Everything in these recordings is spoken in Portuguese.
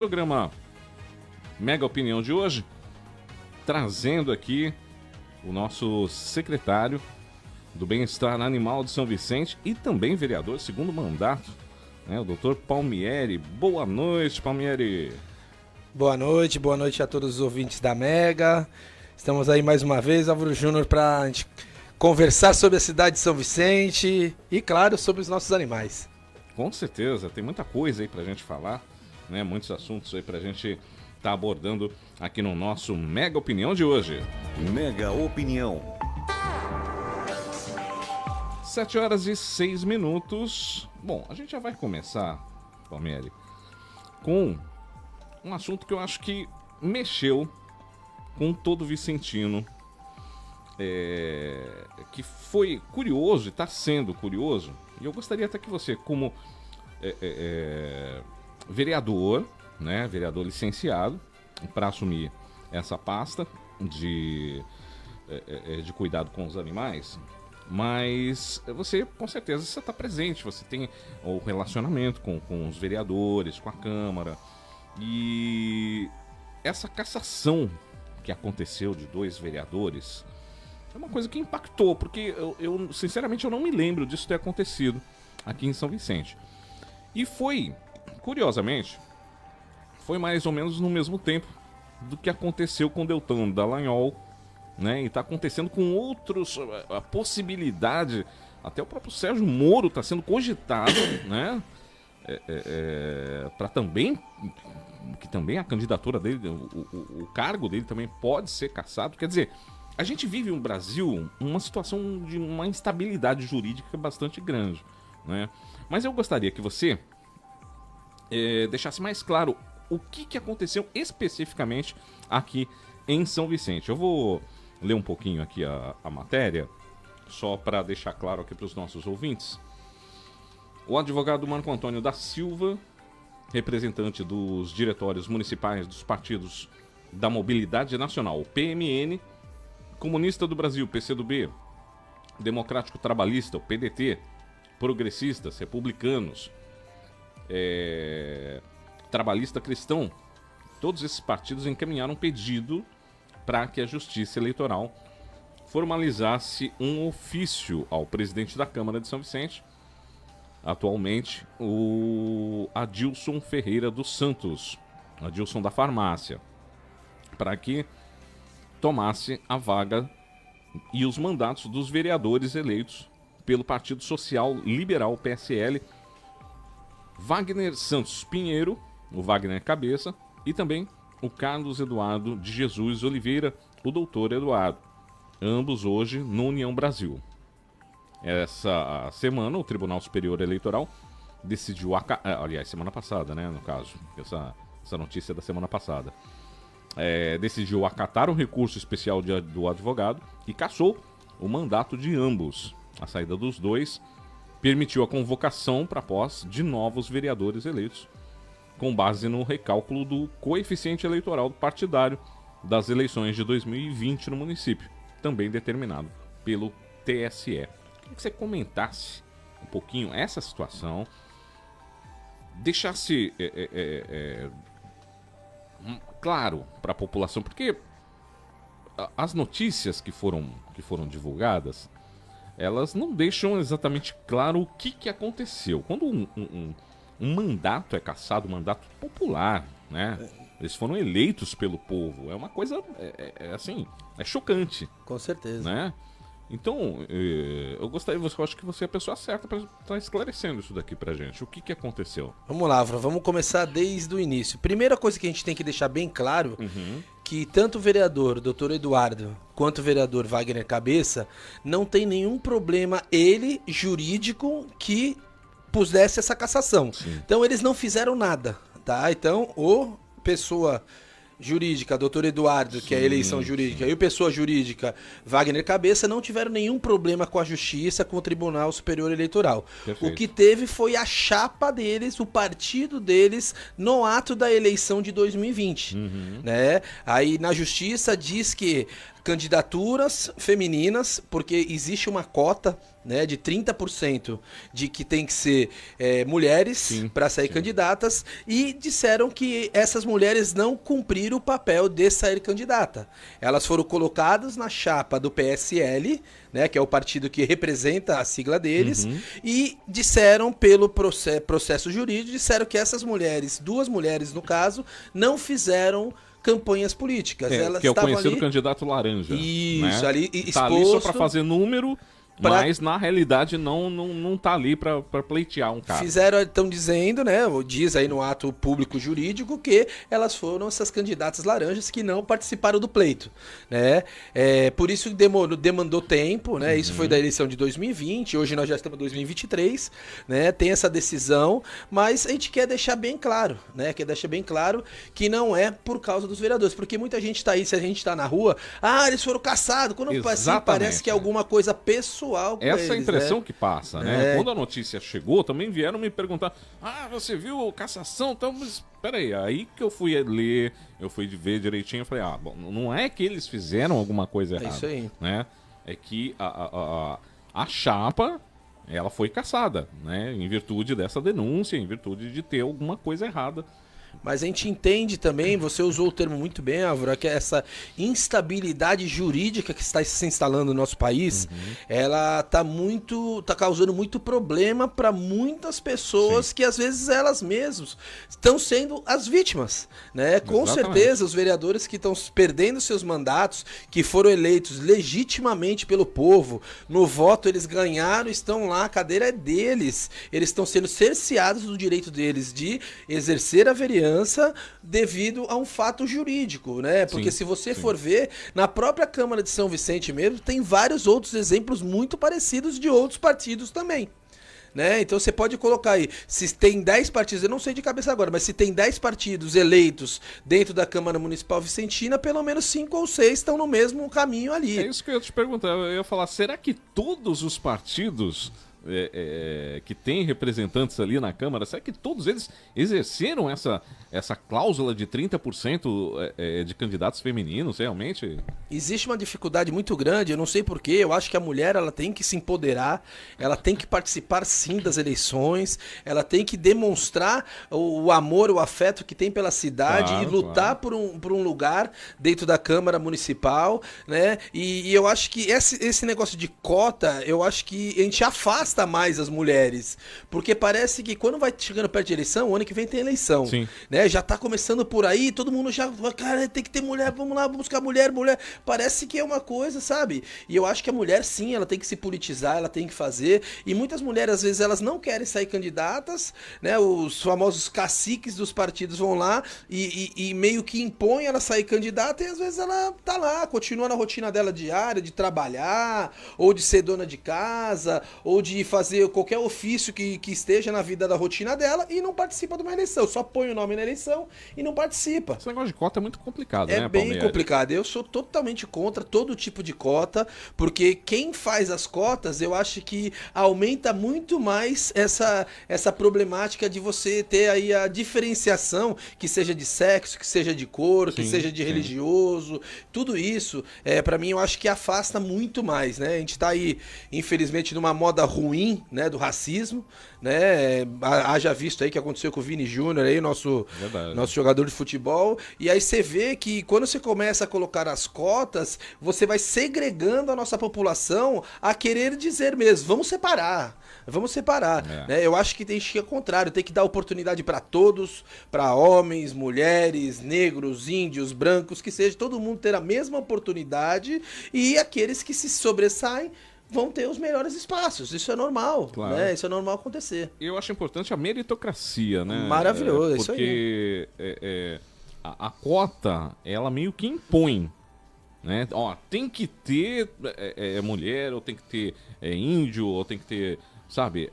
Programa Mega Opinião de hoje, trazendo aqui o nosso secretário do Bem-Estar Animal de São Vicente e também vereador, segundo mandato, né, o Dr. Palmieri. Boa noite, Palmieri. Boa noite a todos os ouvintes da Mega. Estamos aí mais uma vez, Álvaro Júnior, para a gente conversar sobre a cidade de São Vicente e, claro, sobre os nossos animais. Com certeza, tem muita coisa aí pra gente falar, né? Muitos assuntos aí pra gente tá abordando aqui no nosso Mega Opinião de hoje. Mega Opinião. 7h06. Bom, a gente já vai começar, Palmieri, com um assunto que eu acho que mexeu com todo vicentino, que foi curioso e está sendo curioso. E eu gostaria até que você, como vereador, né, vereador licenciado, para assumir essa pasta de cuidado com os animais, mas você, com certeza, você está presente, você tem o relacionamento com os vereadores, com a Câmara, e essa cassação que aconteceu de 2 vereadores é uma coisa que impactou, porque eu sinceramente, eu não me lembro disso ter acontecido aqui em São Vicente. E foi, curiosamente, foi mais ou menos no mesmo tempo do que aconteceu com Deltan Dallagnol, né? E está acontecendo com outros, a possibilidade, até o próprio Sérgio Moro está sendo cogitado, né? Para também, que também a candidatura dele, o cargo dele também pode ser cassado. Quer dizer, a gente vive no Brasil uma situação de uma instabilidade jurídica bastante grande, né? Mas eu gostaria que você deixasse mais claro o que aconteceu especificamente aqui em São Vicente. Eu vou ler um pouquinho aqui a matéria, só para deixar claro aqui para os nossos ouvintes. O advogado Marco Antônio da Silva, representante dos diretórios municipais dos partidos da Mobilidade Nacional, PMN, Comunista do Brasil, PCdoB, Democrático Trabalhista, o PDT, Progressistas, Republicanos, Trabalhista Cristão, todos esses partidos encaminharam um pedido para que a Justiça Eleitoral formalizasse um ofício ao presidente da Câmara de São Vicente, atualmente o Adilson Ferreira dos Santos, Adilson da Farmácia, para que tomasse a vaga e os mandatos dos vereadores eleitos pelo Partido Social Liberal, PSL, Wagner Santos Pinheiro, o Wagner Cabeça, e também o Carlos Eduardo de Jesus Oliveira, o Doutor Eduardo, ambos hoje no União Brasil. Essa semana, o Tribunal Superior Eleitoral decidiu, aliás, semana passada, né, no caso, essa notícia é da semana passada, decidiu acatar um recurso especial do advogado e cassou o mandato de ambos. A saída dos dois permitiu a convocação para posse de novos vereadores eleitos, com base no recálculo do coeficiente eleitoral partidário das eleições de 2020 no município, também determinado pelo TSE. Queria que você comentasse um pouquinho essa situação, deixasse claro para a população, porque as notícias que foram divulgadas, elas não deixam exatamente claro o que aconteceu. Quando um mandato é cassado, um mandato popular, né? Eles foram eleitos pelo povo. É uma coisa, assim, é chocante. Com certeza. Né? Então, eu acho que você é a pessoa certa para estar esclarecendo isso daqui pra gente. O que aconteceu? Vamos lá, Álvaro, vamos começar desde o início. Primeira coisa que a gente tem que deixar bem claro, que tanto o vereador, Dr. Eduardo, quanto o vereador Wagner Cabeça, não tem nenhum problema, jurídico, que pusesse essa cassação. Sim. Então, eles não fizeram nada, tá? Então, pessoa jurídica, doutor Eduardo, que é a eleição jurídica, e o pessoa jurídica, Wagner Cabeça, não tiveram nenhum problema com a Justiça, com o Tribunal Superior Eleitoral. Perfeito. O que teve foi a chapa deles, o partido deles, no ato da eleição de 2020. Né? Aí na Justiça diz que candidaturas femininas, porque existe uma cota, né, de 30% de que tem que ser mulheres para sair candidatas, e disseram que essas mulheres não cumpriram o papel de sair candidata. Elas foram colocadas na chapa do PSL, né, que é o partido que representa a sigla deles, e disseram pelo processo jurídico, disseram que essas mulheres, 2 mulheres no caso, não fizeram campanhas políticas. Elas que é o estavam conhecido ali... candidato laranja. Isso, né? ali Tá exposto... ali só para fazer número, mas na realidade não tá ali para pleitear um cargo. Estão dizendo, né, diz aí no ato público jurídico, que elas foram essas candidatas laranjas que não participaram do pleito, né? Por isso demandou tempo, né? Isso foi da eleição de 2020, hoje nós já estamos em 2023, né? Tem essa decisão, mas a gente quer deixar bem claro, né? Quer deixar bem claro que não é por causa dos vereadores, porque muita gente tá aí, se a gente tá na rua, eles foram caçados, quando assim, parece que é alguma coisa pessoal. Essa eles, impressão, né? que passa, né? Quando a notícia chegou, também vieram me perguntar: você viu cassação? Então, mas peraí, aí que eu fui ler, eu fui ver direitinho, eu falei, bom, não é que eles fizeram alguma coisa errada. É isso aí. Né? É que a chapa, ela foi cassada, né? Em virtude dessa denúncia, em virtude de ter alguma coisa errada. Mas a gente entende também, você usou o termo muito bem, Álvaro, que essa instabilidade jurídica que está se instalando no nosso país, ela tá causando muito problema para muitas pessoas que às vezes elas mesmas estão sendo as vítimas, né? Com certeza os vereadores que estão perdendo seus mandatos, que foram eleitos legitimamente pelo povo, no voto eles ganharam, estão lá, a cadeira é deles, eles estão sendo cerceados do direito deles de exercer a vereança devido a um fato jurídico, né? Porque se você for ver, na própria Câmara de São Vicente mesmo, tem vários outros exemplos muito parecidos de outros partidos também. Né? Então você pode colocar aí, se tem 10 partidos, eu não sei de cabeça agora, mas se tem 10 partidos eleitos dentro da Câmara Municipal Vicentina, pelo menos 5 ou 6 estão no mesmo caminho ali. É isso que eu ia te perguntar, eu ia falar, será que todos os partidos que tem representantes ali na Câmara, será que todos eles exerceram essa cláusula de 30% de candidatos femininos, realmente? Existe uma dificuldade muito grande, eu não sei porquê, eu acho que a mulher ela tem que se empoderar, ela tem que participar sim das eleições, ela tem que demonstrar o amor, o afeto que tem pela cidade, e lutar por um lugar dentro da Câmara Municipal, né? E eu acho que esse negócio de cota, eu acho que a gente afasta mais as mulheres, porque parece que quando vai chegando perto de eleição, o ano que vem tem eleição, né? Já tá começando por aí, todo mundo já, cara, tem que ter mulher, vamos lá, vamos buscar mulher, parece que é uma coisa, sabe? E eu acho que a mulher sim, ela tem que se politizar, ela tem que fazer, e muitas mulheres às vezes elas não querem sair candidatas, né? Os famosos caciques dos partidos vão lá e meio que impõem ela sair candidata, e às vezes ela tá lá, continua na rotina dela diária, de trabalhar, ou de ser dona de casa, ou de fazer qualquer ofício que esteja na vida da rotina dela, e não participa de uma eleição, só põe o nome na eleição e não participa. Esse negócio de cota é muito complicado, né, bem Palmieri? complicado. Eu sou totalmente contra todo tipo de cota, porque quem faz as cotas, eu acho que aumenta muito mais essa problemática de você ter aí a diferenciação, que seja de sexo, que seja de cor, que seja de religioso, tudo isso, pra mim, eu acho que afasta muito mais, né? A gente tá aí, infelizmente, numa moda ruim, né, do racismo, né? Haja visto aí que aconteceu com o Vini Júnior aí, nosso jogador de futebol, e aí você vê que quando você começa a colocar as cotas, você vai segregando a nossa população a querer dizer mesmo, vamos separar, né? Eu acho que tem que ir ao contrário, tem que dar oportunidade para todos, para homens, mulheres, negros, índios, brancos, que seja, todo mundo ter a mesma oportunidade, e aqueles que se sobressaem vão ter os melhores espaços. Isso é normal, né? Isso é normal acontecer. Eu acho importante a meritocracia, né? Maravilhoso, isso aí. Porque a cota, ela meio que impõe, né? Ó, tem que ter mulher, ou tem que ter índio, ou tem que ter... Sabe,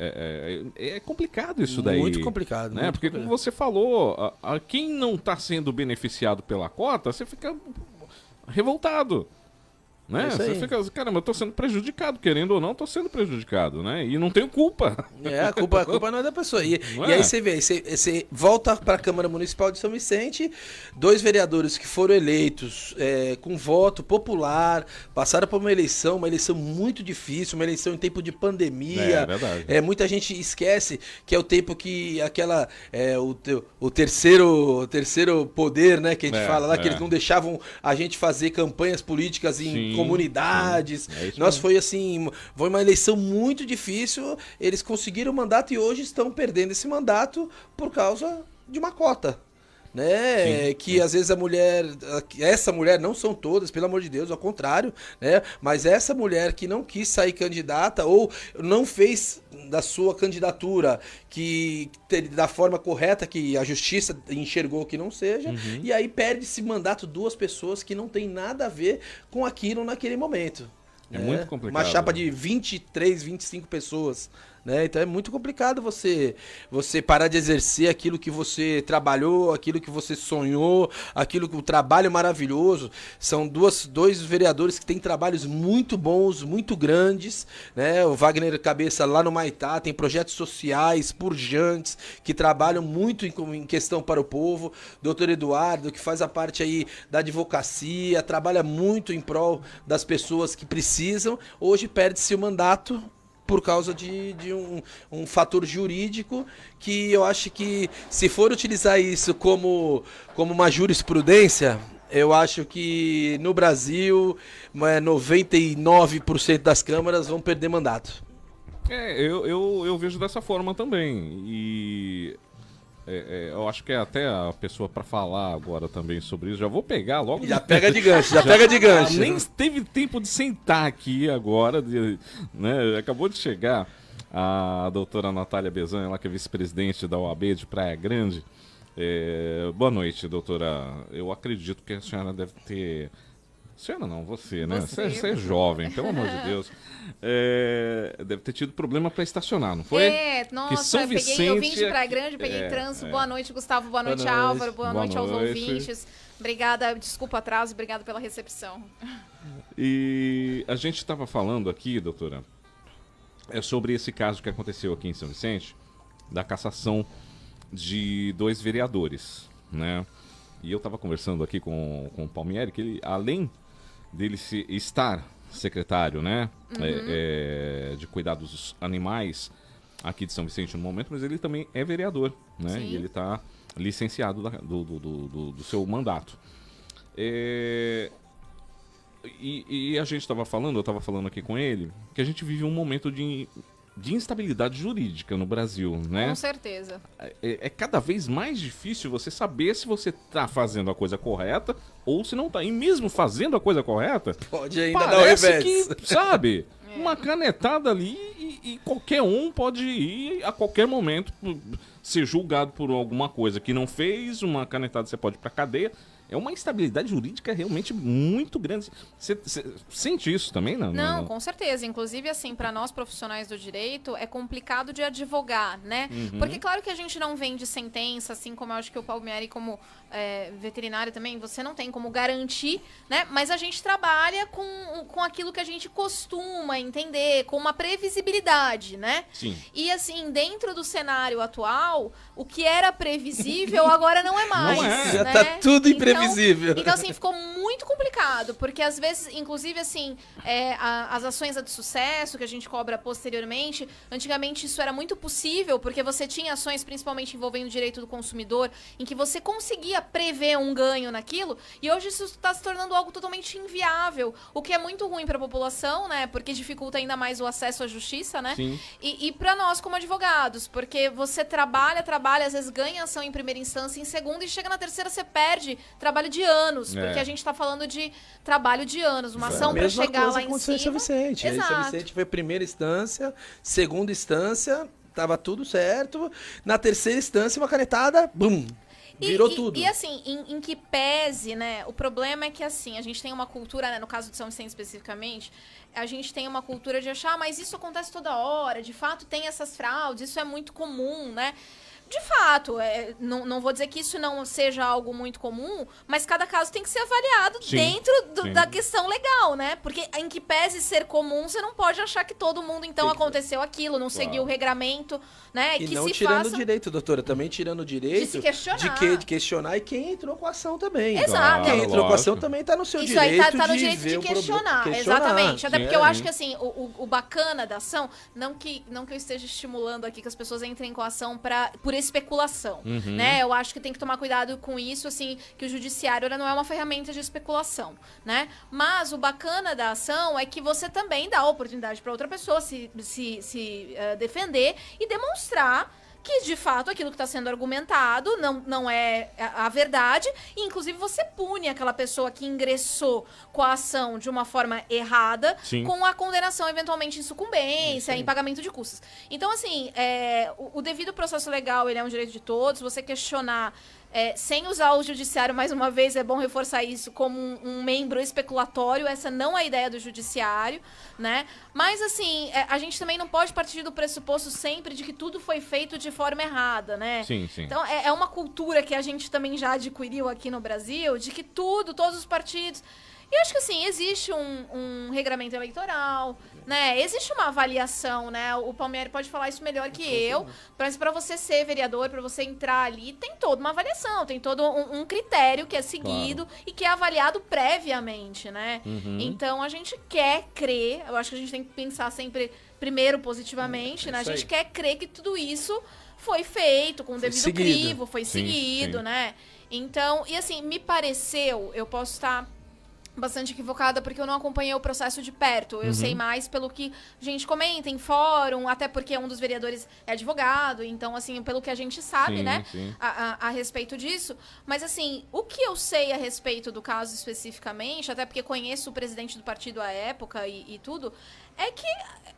é complicado isso daí. Muito complicado. Né? Muito Porque complicado. como você falou, quem não está sendo beneficiado pela cota, você fica revoltado. Né? É isso Você aí. fica, caramba, eu tô sendo prejudicado, querendo ou não, tô sendo prejudicado, né? E não tenho culpa. A culpa não é da pessoa. E Não é? aí você vê, você volta para a Câmara Municipal de São Vicente, 2 vereadores que foram eleitos com voto popular, passaram por uma eleição muito difícil, uma eleição em tempo de pandemia. É verdade. Muita gente esquece que é o tempo que o terceiro poder, né, que a gente fala lá, que eles não deixavam a gente fazer campanhas políticas em Sim, comunidades. sim. É isso Nós mesmo. foi assim, foi uma eleição muito difícil. Eles conseguiram o mandato e hoje estão perdendo esse mandato por causa de uma cota. Né? Sim, Que às vezes essa mulher, não são todas, pelo amor de Deus, ao contrário, né? Mas essa mulher que não quis sair candidata ou não fez da sua candidatura da forma correta que a justiça enxergou que não seja, e aí perde esse mandato 2 pessoas que não tem nada a ver com aquilo naquele momento. É muito complicado. Uma chapa de 23, 25 pessoas, né? Então é muito complicado você parar de exercer aquilo que você trabalhou, aquilo que você sonhou, aquilo que o trabalho maravilhoso. São dois vereadores que têm trabalhos muito bons, muito grandes, né? O Wagner Cabeça lá no Maitá tem projetos sociais pujantes que trabalham muito em questão para o povo. Doutor Eduardo, que faz a parte aí da advocacia, trabalha muito em prol das pessoas que precisam. Hoje perde-se o mandato por causa de um fator jurídico que eu acho que, se for utilizar isso como uma jurisprudência, eu acho que no Brasil 99% das câmaras vão perder mandato. Eu vejo dessa forma também. E eu acho que é até a pessoa para falar agora também sobre isso. Já vou pegar logo. Já pega de gancho, pega de gancho. Nem teve tempo de sentar aqui agora, né? Acabou de chegar a doutora Natália Bezan, ela que é vice-presidente da OAB de Praia Grande. Boa noite, doutora. Eu acredito que a senhora deve ter... Senhora não, você, né? Você é jovem, pelo amor de Deus. Deve ter tido problema para estacionar, não foi? Nossa, eu vim de Praia Grande, peguei trânsito. Boa noite, Gustavo. Boa noite, Álvaro. Boa noite aos ouvintes. Obrigada, desculpa o atraso, obrigada pela recepção. E a gente estava falando aqui, doutora, sobre esse caso que aconteceu aqui em São Vicente, da cassação de 2 vereadores, né? E eu estava conversando aqui com o Palmieri, que ele, além dele estar secretário, né, de cuidados dos animais aqui de São Vicente no momento, mas ele também é vereador, né? Sim. E ele está licenciado do seu mandato. E a gente estava falando, eu estava falando aqui com ele, que a gente vive um momento de instabilidade jurídica no Brasil, né? Com certeza. É cada vez mais difícil você saber se você tá fazendo a coisa correta ou se não tá. E mesmo fazendo a coisa correta, Pode ainda dar o parece revés. que, sabe, uma canetada ali e qualquer um pode ir a qualquer momento ser julgado por alguma coisa que não fez, uma canetada você pode ir pra cadeia. É uma instabilidade jurídica realmente muito grande. Você sente isso também? Não, com certeza. Inclusive, assim, para nós profissionais do direito, é complicado de advogar, né? Porque, claro que a gente não vende sentença, assim como eu acho que o Palmieri, como veterinário também, você não tem como garantir, né? Mas a gente trabalha com aquilo que a gente costuma entender, com uma previsibilidade, né? Sim. E, assim, dentro do cenário atual, o que era previsível agora não é mais. Não é. Né? Já tá tudo imprevisível. Então, assim, ficou muito complicado, porque às vezes, inclusive, assim, as ações de sucesso que a gente cobra posteriormente, antigamente isso era muito possível, porque você tinha ações, principalmente envolvendo o direito do consumidor, em que você conseguia prever um ganho naquilo, e hoje isso está se tornando algo totalmente inviável, o que é muito ruim para a população, né, porque dificulta ainda mais o acesso à justiça, né, Sim. e para nós como advogados, porque você trabalha, às vezes ganha ação em primeira instância, em segunda, e chega na terceira você perde trabalho de anos, porque a gente tá falando de trabalho de anos, uma ação para chegar lá em cima. Em São Vicente. Em São Vicente foi primeira instância, segunda instância, tava tudo certo. Na terceira instância, uma canetada, bum, virou tudo. E assim, em que pese, né, o problema é que assim, a gente tem uma cultura, né, no caso de São Vicente especificamente, a gente tem uma cultura de achar, mas isso acontece toda hora, de fato tem essas fraudes, isso é muito comum, né? de fato, não vou dizer que isso não seja algo muito comum, mas cada caso tem que ser avaliado dentro da questão legal, né? Porque em que pese ser comum, você não pode achar que todo mundo, então, aconteceu aquilo, não seguiu o regramento, né? E que não se tirando faça... o direito, doutora, também tirando o direito De se questionar. de questionar e quem entrou com a ação também. Exato. Quem entrou com a ação Lógico. também tá no seu Isso direito aí tá no de direito ver de o problema. questionar, exatamente. Até Sim, porque eu acho que assim, o bacana da ação, não que eu esteja estimulando aqui que as pessoas entrem com a ação por especulação, né? Eu acho que tem que tomar cuidado com isso, assim, que o judiciário não é uma ferramenta de especulação, né? Mas o bacana da ação é que você também dá a oportunidade para outra pessoa se defender e demonstrar que, de fato, aquilo que está sendo argumentado não é a verdade, e, inclusive, você pune aquela pessoa que ingressou com a ação de uma forma errada, com a condenação, eventualmente, em sucumbência, em pagamento de custos. Então, assim, o devido processo legal, ele é um direito de todos, você questionar... sem usar o judiciário, mais uma vez, é bom reforçar isso como um membro especulatório, essa não é a ideia do judiciário, né? Mas, assim, a gente também não pode partir do pressuposto sempre de que tudo foi feito de forma errada, né? Sim. Então, é uma cultura que a gente também já adquiriu aqui no Brasil, de que todos os partidos... E eu acho que, assim, existe um regramento eleitoral, né? Existe uma avaliação, né? O Palmieri pode falar isso melhor que eu, mas para você ser vereador, para você entrar ali, tem toda uma avaliação, tem todo um critério que é seguido e que é avaliado previamente, né? Então, a gente quer crer, eu acho que a gente tem que pensar sempre, primeiro, positivamente, né? A gente quer crer que tudo isso foi feito com o devido crivo, foi seguido, né? Então, e assim, me pareceu, eu posso estar... bastante equivocada, porque eu não acompanhei o processo de perto. Eu sei mais pelo que a gente comenta em fórum, até porque um dos vereadores é advogado, então, assim, pelo que a gente sabe, né, a respeito disso. Mas, assim, o que eu sei a respeito do caso especificamente, até porque conheço o presidente do partido à época e tudo, é que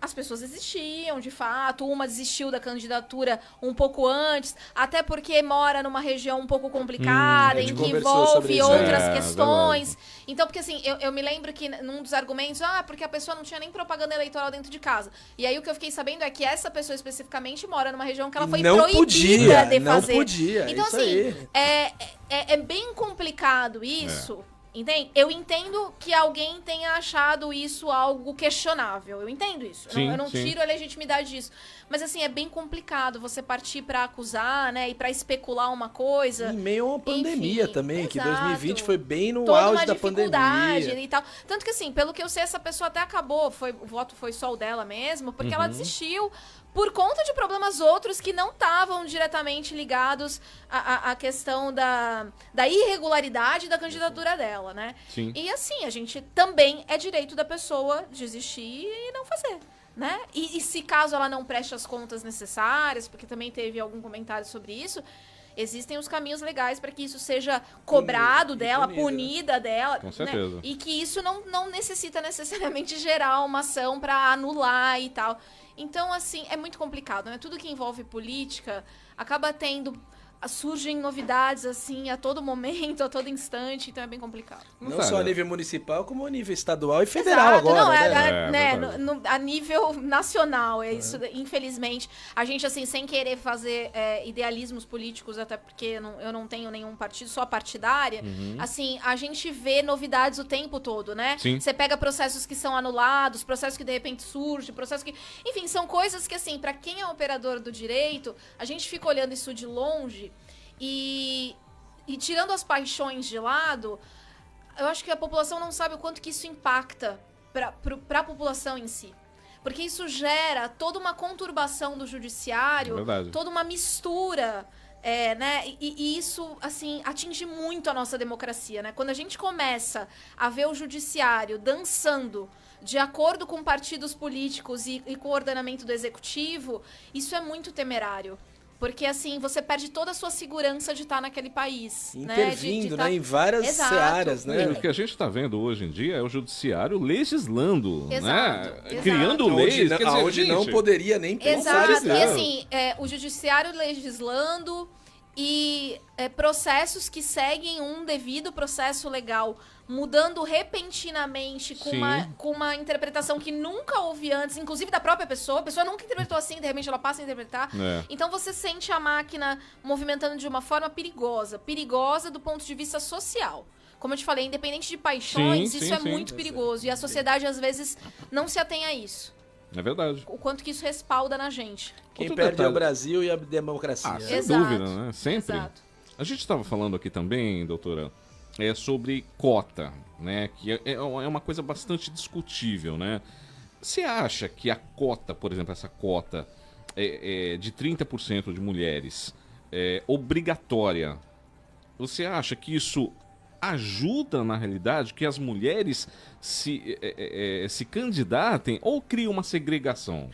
as pessoas existiam, de fato. Uma desistiu da candidatura um pouco antes, até porque mora numa região um pouco complicada, em que envolve outras questões. Então, porque assim, eu me lembro que num dos argumentos, porque a pessoa não tinha nem propaganda eleitoral dentro de casa. E aí o que eu fiquei sabendo é que essa pessoa especificamente mora numa região que ela foi proibida de fazer. Não podia, então, isso assim, aí. é bem complicado isso. Entende? Eu entendo que alguém tenha achado isso algo questionável. Eu entendo isso. Eu não tiro a legitimidade disso. Mas, assim, é bem complicado você partir pra acusar, né? E pra especular uma coisa. Em meio a uma pandemia também, que 2020 foi bem no toda auge uma da dificuldade pandemia. e tal. Tanto que, assim, pelo que eu sei, essa pessoa até acabou. O voto foi só o dela mesmo, porque ela desistiu por conta de problemas outros que não estavam diretamente ligados à questão da irregularidade da candidatura dela, né? Sim. E assim, a gente também é direito da pessoa desistir e não fazer, né? E se caso ela não preste as contas necessárias, porque também teve algum comentário sobre isso, existem os caminhos legais para que isso seja cobrado dela, punida dela. Com certeza. Né? E que isso não necessita necessariamente gerar uma ação para anular e tal. Então, assim, é muito complicado, né? Tudo que envolve política acaba surgem novidades, assim, a todo momento, a todo instante, então é bem complicado. Não só a nível municipal, como a nível estadual e federal. Exato. Agora, né? A nível nacional, isso, infelizmente. A gente, assim, sem querer fazer idealismos políticos, até porque eu não tenho nenhum partido, só partidária, assim, a gente vê novidades o tempo todo, né? Você pega processos que são anulados, processos que de repente surgem, processos que... Enfim, são coisas que, assim, pra quem é operador do direito, a gente fica olhando isso de longe. E tirando as paixões de lado, eu acho que a população não sabe o quanto que isso impacta para a população em si. Porque isso gera toda uma conturbação do judiciário, toda uma mistura, né? E isso, assim, atinge muito a nossa democracia, né? Quando a gente começa a ver o judiciário dançando de acordo com partidos políticos e com o ordenamento do executivo, isso é muito temerário. Porque, assim, você perde toda a sua segurança de estar naquele país. Intervindo, né? Em várias searas, né? O que a gente está vendo hoje em dia é o judiciário legislando, né? Exato. Criando leis. Onde não poderia nem pensar. Exato. E, assim, o judiciário legislando e processos que seguem um devido processo legal, mudando repentinamente com uma interpretação que nunca houve antes, inclusive da própria pessoa. A pessoa nunca interpretou assim, de repente ela passa a interpretar. Então você sente a máquina movimentando de uma forma perigosa do ponto de vista social. Como eu te falei, independente de paixões, isso é muito perigoso. E a sociedade, às vezes, não se atém a isso. É verdade. O quanto que isso respalda na gente. Quem Outro perde é detalhe. o Brasil e a democracia. Sem Exato. dúvida, né? Sempre. Exato. A gente estava falando aqui também, doutora, sobre cota, né? Que é uma coisa bastante discutível, né? Você acha que a cota, por exemplo, essa cota de 30% de mulheres obrigatória, você acha que isso ajuda na realidade que as mulheres se candidatem ou cria uma segregação?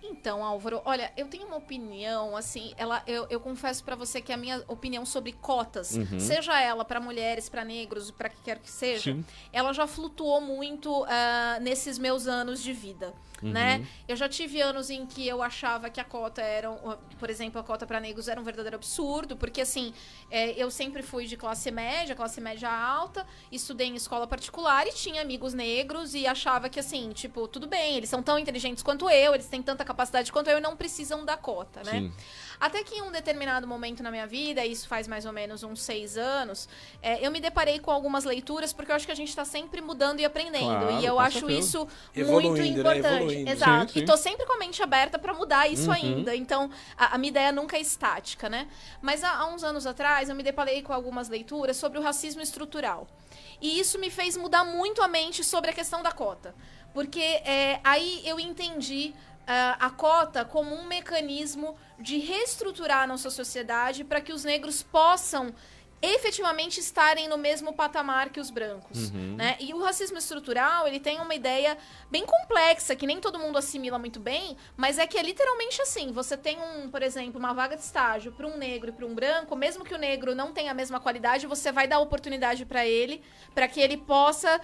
Então, Álvaro, olha, eu tenho uma opinião, assim, eu confesso pra você que a minha opinião sobre cotas, seja ela pra mulheres, pra negros, pra que quer que seja, ela já flutuou muito nesses meus anos de vida, né? Eu já tive anos em que eu achava que a cota era, por exemplo, a cota pra negros era um verdadeiro absurdo, porque, assim, eu sempre fui de classe média alta, estudei em escola particular e tinha amigos negros e achava que, assim, tipo, tudo bem, eles são tão inteligentes quanto eu, eles têm tanta capacidade quanto eu e não precisam da cota, né? Sim. Até que em um determinado momento na minha vida, isso faz mais ou menos uns 6 anos, eu me deparei com algumas leituras, porque eu acho que a gente tá sempre mudando e aprendendo. Claro, e eu com acho certeza. isso Evoluindo, muito né? importante. Evoluindo. Exato. Sim, sim. E tô sempre com a mente aberta pra mudar isso ainda. Então, a minha ideia nunca é estática, né? Mas há uns anos atrás, eu me deparei com algumas leituras sobre o racismo estrutural. E isso me fez mudar muito a mente sobre a questão da cota. Porque aí eu entendi a cota como um mecanismo de reestruturar a nossa sociedade para que os negros possam efetivamente estarem no mesmo patamar que os brancos, né? E o racismo estrutural, ele tem uma ideia bem complexa, que nem todo mundo assimila muito bem, mas é que é literalmente assim, você tem por exemplo, uma vaga de estágio para um negro e para um branco, mesmo que o negro não tenha a mesma qualidade, você vai dar oportunidade para ele, para que ele possa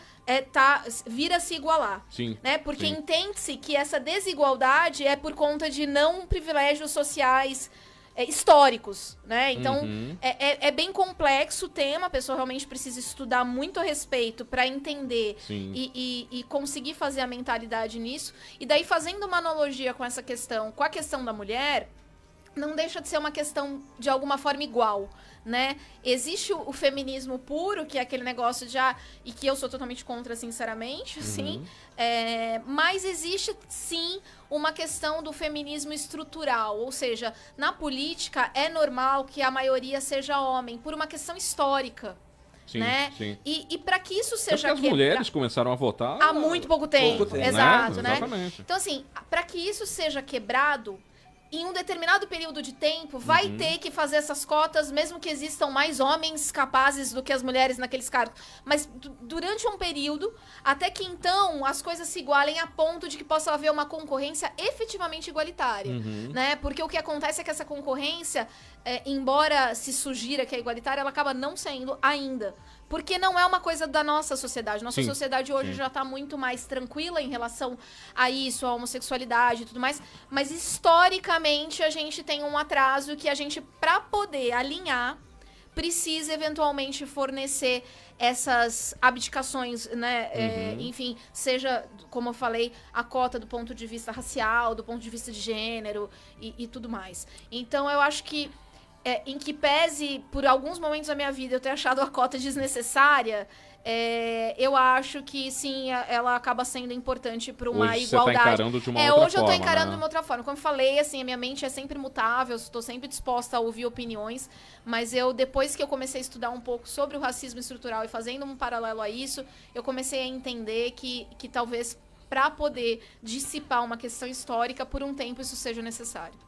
vir a se igualar, Sim. né? Porque Sim. entende-se que essa desigualdade é por conta de não privilégios sociais históricos, né? Então, é bem complexo o tema, a pessoa realmente precisa estudar muito a respeito para entender e conseguir fazer a mentalidade nisso. E daí, fazendo uma analogia com essa questão, com a questão da mulher, não deixa de ser uma questão de alguma forma igual, né? Existe o feminismo puro, que é aquele negócio e que eu sou totalmente contra, sinceramente, assim, mas existe, sim, uma questão do feminismo estrutural, ou seja, na política é normal que a maioria seja homem, por uma questão histórica. Sim, né? sim. E para que isso Porque seja as mulheres começaram a votar há muito pouco tempo, pouco tempo, exato, né? Exatamente. Então assim, para que isso seja quebrado, em um determinado período de tempo, vai ter que fazer essas cotas, mesmo que existam mais homens capazes do que as mulheres naqueles cargos. Mas durante um período, até que então as coisas se igualem a ponto de que possa haver uma concorrência efetivamente igualitária, né? Porque o que acontece é que essa concorrência, embora se sugira que é igualitária, ela acaba não sendo ainda. Porque não é uma coisa da nossa sociedade. Nossa sociedade hoje já está muito mais tranquila em relação a isso, a homossexualidade e tudo mais. Mas, historicamente, a gente tem um atraso que a gente, para poder alinhar, precisa, eventualmente, fornecer essas abdicações, né? Enfim, seja, como eu falei, a cota do ponto de vista racial, do ponto de vista de gênero e tudo mais. Então, eu acho que em que pese, por alguns momentos da minha vida, eu ter achado a cota desnecessária, eu acho que, sim, ela acaba sendo importante para uma hoje igualdade. Você tá encarando de uma outra hoje eu tô forma, encarando né? de uma outra forma. Como eu falei, assim, a minha mente é sempre mutável, estou sempre disposta a ouvir opiniões, mas depois que eu comecei a estudar um pouco sobre o racismo estrutural e fazendo um paralelo a isso, eu comecei a entender que talvez, para poder dissipar uma questão histórica, por um tempo isso seja necessário.